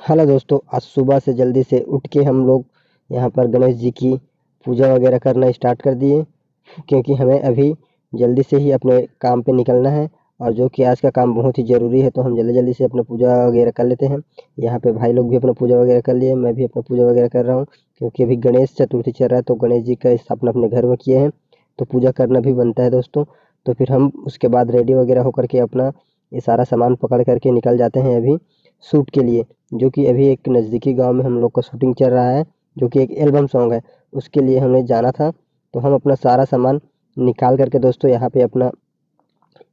Hello दोस्तों, आज सुबह से जल्दी से उठ के हम लोग यहाँ पर गणेश जी की पूजा वगैरह करना स्टार्ट कर दिए, क्योंकि हमें अभी जल्दी से ही अपने काम पे निकलना है और जो कि आज का काम बहुत ही ज़रूरी है, तो हम जल्दी से अपना पूजा वगैरह कर लेते हैं। यहाँ पे भाई लोग भी अपना पूजा वगैरह कर लिए, मैं भी अपना पूजा वगैरह कर रहा हूँ, क्योंकि अभी गणेश चतुर्थी चल रहा है, तो गणेश जी का स्थापना अपने घर में किए हैं, तो पूजा करना भी बनता है दोस्तों। तो फिर हम उसके बाद रेडी वगैरह होकर के अपना ये सारा सामान पकड़ करके निकल जाते हैं अभी शूट के लिए, जो कि अभी एक नज़दीकी गांव में हम लोग का शूटिंग चल रहा है, जो कि एक एल्बम सॉन्ग है, उसके लिए हमें जाना था। तो हम अपना सारा सामान निकाल करके दोस्तों यहाँ पे अपना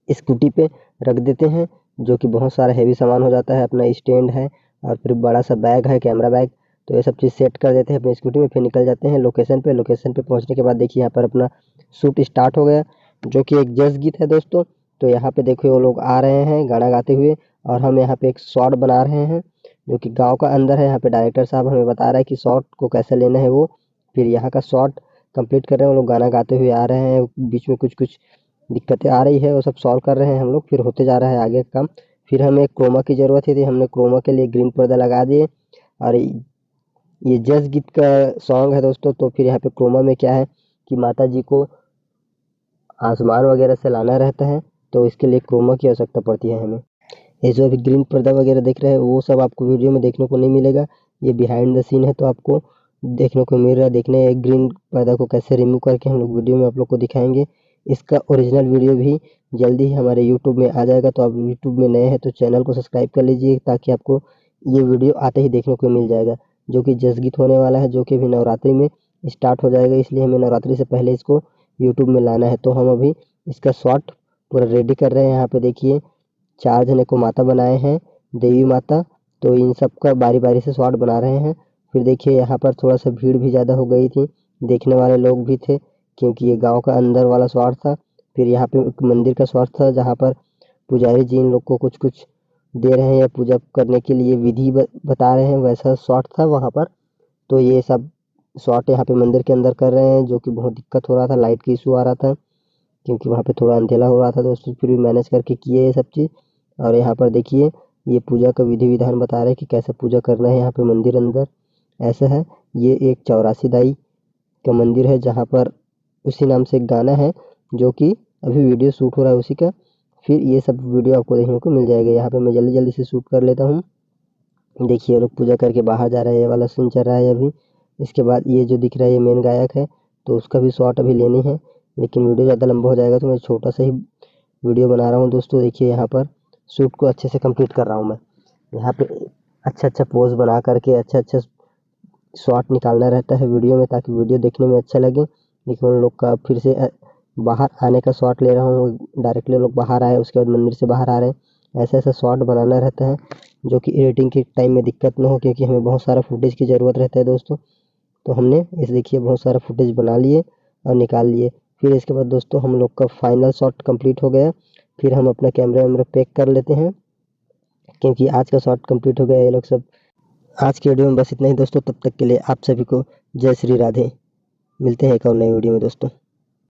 स्कूटी पे रख देते हैं, जो कि बहुत सारा हैवी सामान हो जाता है। अपना स्टैंड है और फिर बड़ा सा बैग है, कैमरा बैग, तो ये सब चीज़ सेट कर देते हैं अपनी स्कूटी में, फिर निकल जाते हैं लोकेशन पे। लोकेशन पे पहुँचने के बाद देखिए यहाँ पर अपना शूट स्टार्ट हो गया, जो कि एक जस गीत है दोस्तों। तो यहाँ पे देखो वो लोग आ रहे हैं गाना गाते हुए, और हम यहाँ पे एक शॉट बना रहे हैं जो कि गाँव का अंदर है। यहाँ पे डायरेक्टर साहब हमें बता रहा है कि शॉट को कैसे लेना है वो, फिर यहाँ का शॉट कंप्लीट कर रहे हैं। वो लोग गाना गाते हुए आ रहे हैं, बीच में कुछ दिक्कतें आ रही है, वो सब सॉल्व कर रहे हैं हम लोग, फिर होते जा रहा है आगे का काम। फिर हमें क्रोमा की ज़रूरत थी, हमने क्रोमा के लिए ग्रीन पर्दा लगा दिए। और ये जस गीत का सॉन्ग है दोस्तों, तो फिर यहाँ पे क्रोमा में क्या है कि माता जी को आसमान वगैरह से लाना रहता है, तो इसके लिए क्रोमा की आवश्यकता पड़ती है हमें। ये जो अभी ग्रीन पर्दा वगैरह देख रहे हैं, वो सब आपको वीडियो में देखने को नहीं मिलेगा, ये बिहाइंड द सीन है, तो आपको देखने को मिल रहा है। देखने एक ग्रीन पर्दा को कैसे रिमूव करके हम लोग वीडियो में आप लोग को दिखाएंगे। इसका ओरिजिनल वीडियो भी जल्दी ही हमारे यूट्यूब में आ जाएगा, तो आप यूट्यूब में नए हैं तो चैनल को सब्सक्राइब कर लीजिए, ताकि आपको ये वीडियो आते ही देखने को मिल जाएगा, जो कि जस गीत होने वाला है, जो कि अभी नवरात्रि में स्टार्ट हो जाएगा। इसलिए हमें नवरात्रि से पहले इसको यूट्यूब में लाना है। तो हम अभी इसका शॉट पूरा रेडी कर रहे हैं। यहाँ पे देखिए 4 जने को माता बनाए हैं, देवी माता, तो इन सब का बारी-बारी से शॉट बना रहे हैं। फिर देखिए यहाँ पर थोड़ा-सा भीड़ भी ज़्यादा हो गई थी, देखने वाले लोग भी थे, क्योंकि ये गाँव का अंदर वाला शॉट था। फिर यहाँ पे एक मंदिर का शॉट था, जहाँ पर पुजारी जी इन लोग को कुछ-कुछ दे रहे हैं या पूजा करने के लिए विधि बता रहे हैं, वैसा शॉट था वहाँ पर। तो ये सब शॉट यहाँ पे मंदिर के अंदर कर रहे हैं, जो कि बहुत दिक्कत हो रहा था, लाइट का इश्यू आ रहा था, क्योंकि वहाँ पे थोड़ा अंधेरा हो रहा था दोस्तों, फिर भी मैनेज करके किए ये सब चीज़। और यहाँ पर देखिए ये पूजा का विधि विधान बता रहे हैं कि कैसे पूजा करना है यहाँ पे मंदिर अंदर। ऐसा है, ये एक 84 दाई का मंदिर है, जहाँ पर उसी नाम से एक गाना है, जो कि अभी वीडियो शूट हो रहा है उसी का। फिर ये सब वीडियो आपको देखने को मिल जाएगा। यहाँ पे मैं जल्दी से शूट कर लेता हूँ। देखिए लोग पूजा करके बाहर जा रहे हैं, ये वाला सीन चल रहा है अभी। इसके बाद ये जो दिख रहा है ये मेन गायक है, तो उसका भी शॉट अभी लेनी है, लेकिन वीडियो ज़्यादा लंबा हो जाएगा, तो मैं छोटा सा ही वीडियो बना रहा हूँ दोस्तों। देखिए यहाँ पर शूट को अच्छे से कंप्लीट कर रहा हूँ मैं। यहाँ पे अच्छा पोज बना करके अच्छा शॉट निकालना रहता है वीडियो में, ताकि वीडियो देखने में अच्छा लगे। लेकिन उन लोग का फिर से बाहर आने का शॉट ले रहा हूँ, डायरेक्टली लोग बाहर आए, उसके बाद मंदिर से बाहर आ रहे हैं, ऐसा शॉट बनाना रहता है, जो कि एडिटिंग के टाइम में दिक्कत ना हो, क्योंकि हमें बहुत सारा फुटेज की ज़रूरत रहता है दोस्तों। तो हमने इस देखिए बहुत सारा फुटेज बना लिए और निकाल लिए। फिर इसके बाद दोस्तों हम लोग का फाइनल शॉट कंप्लीट हो गया। फिर हम अपना कैमरा वैमरा पैक कर लेते हैं, क्योंकि आज का शॉट कंप्लीट हो गया। ये लोग सब आज की वीडियो में बस इतना ही दोस्तों। तब तक के लिए आप सभी को जय श्री राधे। मिलते हैं एक और नई वीडियो में दोस्तों।